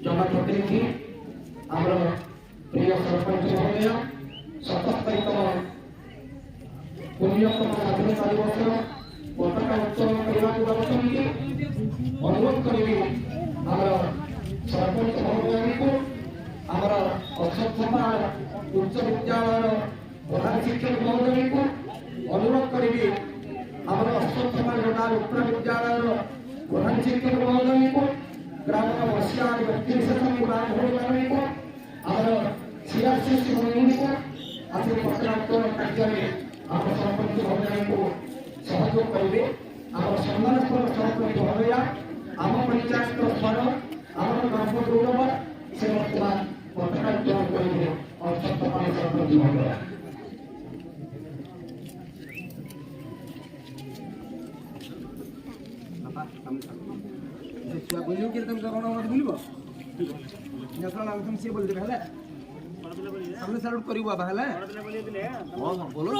जनप्रतिनिधि आम प्रिय सरपंच महोदय 77तम पुण्यतम स्वाधीनता दिवस पताका उत्तोलन करने जाऊँगी अनुरोध करी आम सरपंच महोदय को आम अक्षरधाम उच्च विद्यालय प्रधान शिक्षक महोदय को अनुरोध करी आम अक्षरधाम जोनाल उच्च विद्यालय प्रधान शिक्षक महोदय को ग्राम बसिया व्यक्ति विशेष को आम सीआरसीसी मंत्री को आज पत्रांतर कार्य आम सरपंच महोदय को सहयोग करेंगे आम सम्मानस्पद सरपंच महोदय आम पंचायत स्तर आम ग्राम गौरव से बर्तमान पत्रांतर करेंगे और सरपंच महोदय बोलियो कि तुम कौन मत बोलिबो नेशनल एंथम से बोल दे पहले हमने सैल्यूट करिबो पहले बोलो